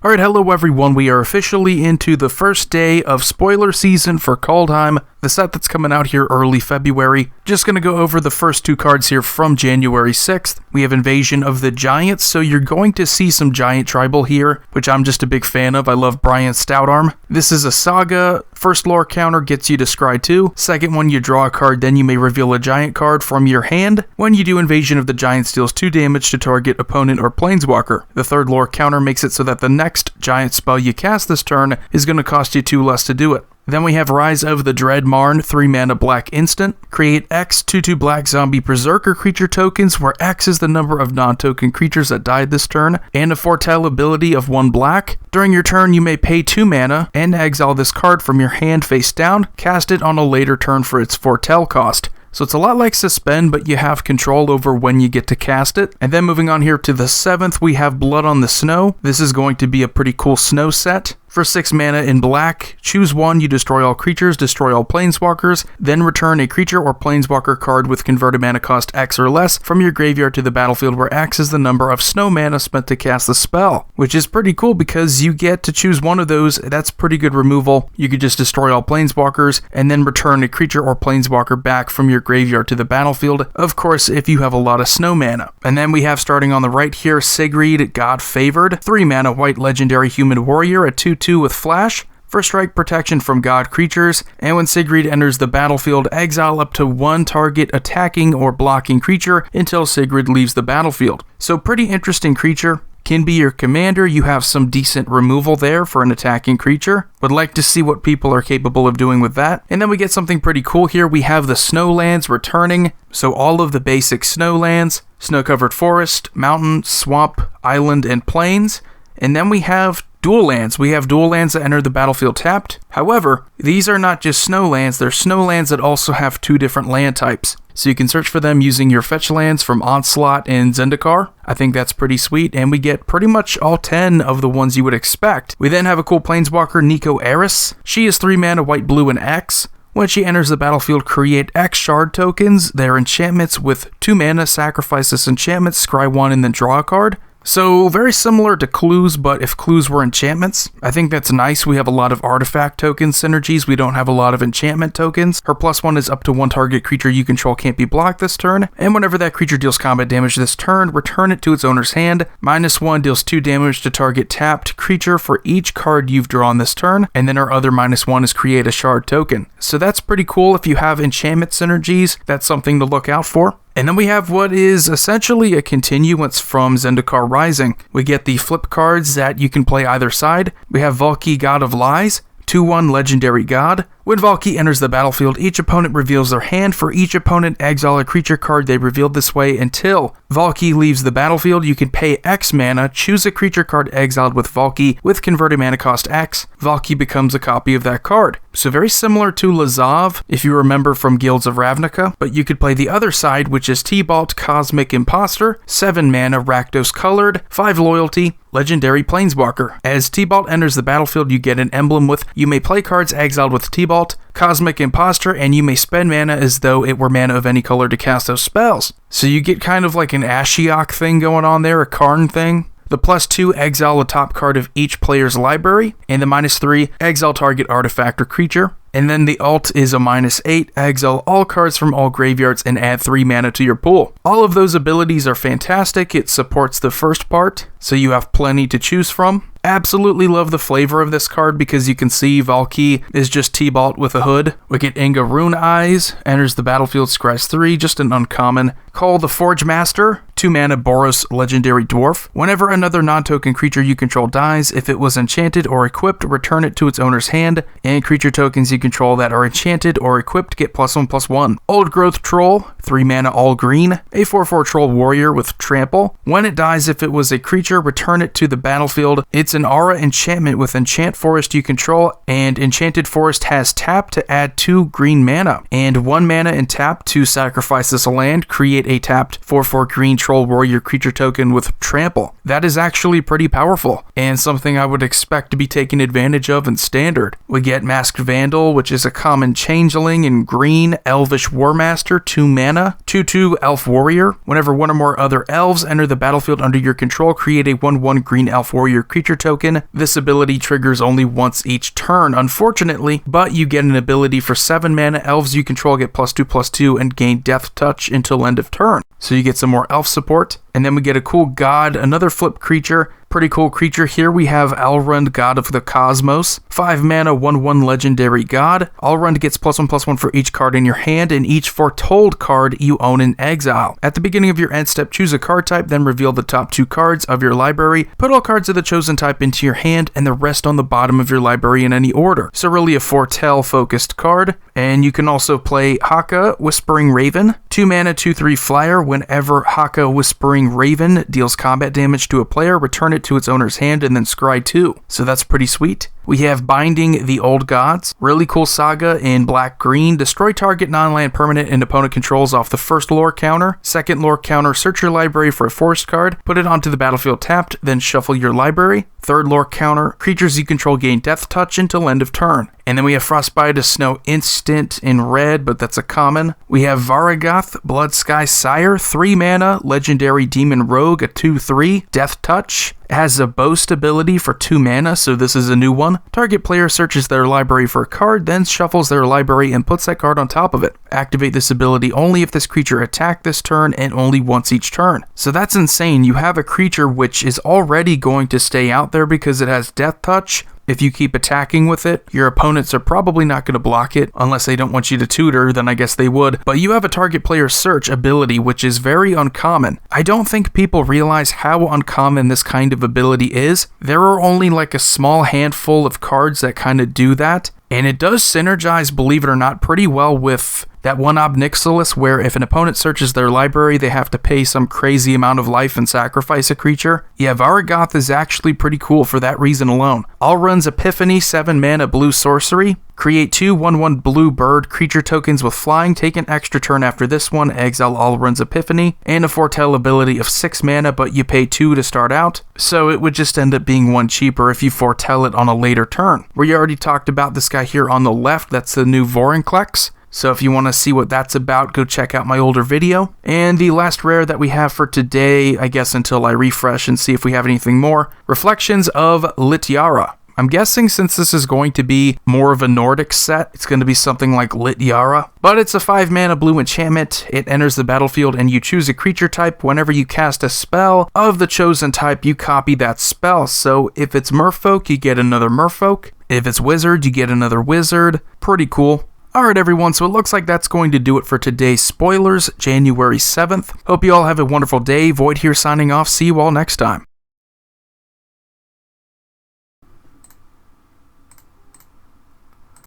Alright, hello everyone, we are officially into the first day of spoiler season for Kaldheim, the set that's coming out here early February. Just gonna go over the first two cards here from January 6th. We have Invasion of the Giants, so you're going to see some Giant Tribal here, which I'm just a big fan of. I love Brian's Stoutarm. This is a saga. First lore counter gets you to scry 2. Second one, you draw a card, then you may reveal a Giant card from your hand. When you do, Invasion of the Giants deals 2 damage to target opponent or Planeswalker. The third lore counter makes it so that the next Giant spell you cast this turn is going to cost you 2 less to do it. Then we have Rise of the Dread Marn, 3 mana black instant. Create X 2/2 black zombie berserker creature tokens, where X is the number of non-token creatures that died this turn, and a foretell ability of 1 black. During your turn, you may pay 2 mana and exile this card from your hand face down, cast it on a later turn for its foretell cost. So it's a lot like Suspend, but you have control over when you get to cast it. And then moving on here to the 7th, we have Blood on the Snow. This is going to be a pretty cool snow set. For 6 mana in black, choose 1, you destroy all creatures, destroy all planeswalkers, then return a creature or planeswalker card with converted mana cost X or less from your graveyard to the battlefield, where X is the number of snow mana spent to cast the spell. Which is pretty cool because you get to choose one of those. That's pretty good removal. You could just destroy all planeswalkers and then return a creature or planeswalker back from your graveyard to the battlefield, of course if you have a lot of snow mana. And then we have, starting on the right here, Sigrid, God Favored, 3 mana white legendary human warrior, a 2/2 with flash. For strike protection from god creatures, and when Sigrid enters the battlefield, exile up to 1 target attacking or blocking creature until Sigrid leaves the battlefield. So pretty interesting creature. Can be your commander. You have some decent removal there for an attacking creature. Would like to see what people are capable of doing with that. And then we get something pretty cool here. We have the Snowlands returning. So all of the basic Snowlands, snow-covered forest, mountain, swamp, island, and plains. And then we have dual lands. We have dual lands that enter the battlefield tapped. However, these are not just snowlands, they're snowlands that also have 2 different land types. So you can search for them using your fetch lands from Onslaught and Zendikar. I think that's pretty sweet, and we get pretty much all 10 of the ones you would expect. We then have a cool planeswalker, Nico Eris. She is 3 mana white, blue, and X. When she enters the battlefield, create X shard tokens. They're enchantments with 2 mana, sacrifice this enchantment, scry 1, and then draw a card. So very similar to clues, but if clues were enchantments. I think that's nice. We have a lot of artifact token synergies. We don't have a lot of enchantment tokens. Her +1 is up to 1 target creature you control can't be blocked this turn. And whenever that creature deals combat damage this turn, return it to its owner's hand. -1 deals 2 damage to target tapped creature for each card you've drawn this turn. And then her other -1 is create a shard token. So that's pretty cool. If you have enchantment synergies, that's something to look out for. And then we have what is essentially a continuance from Zendikar Rising. We get the flip cards that you can play either side. We have Valki, God of Lies, 2/1 legendary god. When Valki enters the battlefield, each opponent reveals their hand. For each opponent, exile a creature card they revealed this way until Valki leaves the battlefield. You can pay X mana, choose a creature card exiled with Valki with converted mana cost X. Valki becomes a copy of that card. So very similar to Lazav, if you remember from Guilds of Ravnica, but you could play the other side, which is Tibalt, Cosmic Imposter, 7 mana, Rakdos colored, 5 loyalty, legendary planeswalker. As Tibalt enters the battlefield, you get an emblem with, you may play cards exiled with Tibalt, Cosmic Imposter, and you may spend mana as though it were mana of any color to cast those spells. So you get kind of like an Ashiok thing going on there, a Karn thing. The +2, exile a top card of each player's library, and the -3, exile target artifact or creature. And then the alt is a -8, exile all cards from all graveyards and add 3 mana to your pool. All of those abilities are fantastic. It supports the first part, so you have plenty to choose from. Absolutely love the flavor of this card because you can see Valki is just Tibalt with a hood. We get Inga Rune Eyes, enters the battlefield, scries 3, just an uncommon. Call the Forge Master, 2 mana Boros legendary dwarf. Whenever another non-token creature you control dies, if it was enchanted or equipped, return it to its owner's hand, and creature tokens you control that are enchanted or equipped get +1/+1. Old Growth Troll, 3 mana all green, a 4/4 troll warrior with trample. When it dies, if it was a creature, return it to the battlefield. It's an aura enchantment with enchant forest you control, and enchanted forest has tap to add 2 green mana, and 1 mana and tap to sacrifice this land, create a tapped 4/4 green troll warrior creature token with trample. That is actually pretty powerful, and something I would expect to be taken advantage of in standard. We get Masked Vandal, which is a common changeling in green, Elvish Warmaster, 2 mana, 2/2 elf warrior. Whenever one or more other elves enter the battlefield under your control, create a 1/1 green elf warrior creature token. This ability triggers only once each turn, unfortunately, but you get an ability for 7 mana. Elves you control get +2/+2 and gain Death Touch until end of turn. So you get some more elf support. And then we get a cool god, another flip creature. Pretty cool creature here. We have Alrund, God of the Cosmos. 5 mana, 1/1 legendary god. Alrund gets +1/+1 for each card in your hand and each foretold card you own in exile. At the beginning of your end step, choose a card type, then reveal the top 2 cards of your library. Put all cards of the chosen type into your hand and the rest on the bottom of your library in any order. So really a foretell focused card. And you can also play Haka, Whispering Raven. 2 mana, 2/3 flyer. Whenever Haka, Whispering Raven deals combat damage to a player, return it to its owner's hand and then scry 2. So that's pretty sweet. We have Binding the Old Gods. Really cool saga in black-green. Destroy target non-land permanent and opponent controls off the first lore counter. Second lore counter, search your library for a forest card, put it onto the battlefield tapped, then shuffle your library. Third lore counter, creatures you control gain Death Touch until end of turn. And then we have Frostbite, a snow instant in red, but that's a common. We have Varagath, Blood Sky Sire, 3 mana, legendary demon rogue, a 2/3, Death Touch. It has a boast ability for 2 mana, so this is a new one. Target player searches their library for a card, then shuffles their library and puts that card on top of it. Activate this ability only if this creature attacked this turn and only once each turn. So that's insane. You have a creature which is already going to stay out there because it has Death Touch. If you keep attacking with it, your opponents are probably not going to block it, unless they don't want you to tutor, then I guess they would. But you have a target player search ability, which is very uncommon. I don't think people realize how uncommon this kind of ability is. There are only like a small handful of cards that kind of do that, and it does synergize, believe it or not, pretty well with that one Ob Nixilis, where if an opponent searches their library, they have to pay some crazy amount of life and sacrifice a creature. Yeah, Varagath is actually pretty cool for that reason alone. Alrund's Epiphany, 7 mana blue sorcery. Create 2 1/1 blue bird creature tokens with flying. Take an extra turn after this one. Exile Alrund's Epiphany. And a foretell ability of 6 mana, but you pay 2 to start out. So it would just end up being 1 cheaper if you foretell it on a later turn. We already talked about this guy here on the left. That's the new Vorinclex. So if you want to see what that's about, go check out my older video. And the last rare that we have for today, I guess until I refresh and see if we have anything more, Reflections of Lityara. I'm guessing since this is going to be more of a Nordic set, it's going to be something like Lityara. But it's a 5 mana blue enchantment. It enters the battlefield and you choose a creature type. Whenever you cast a spell of the chosen type, you copy that spell. So if it's Merfolk, you get another Merfolk. If it's Wizard, you get another Wizard. Pretty cool. Alright everyone, so it looks like that's going to do it for today's spoilers, January 7th. Hope you all have a wonderful day. Void here signing off. See you all next time.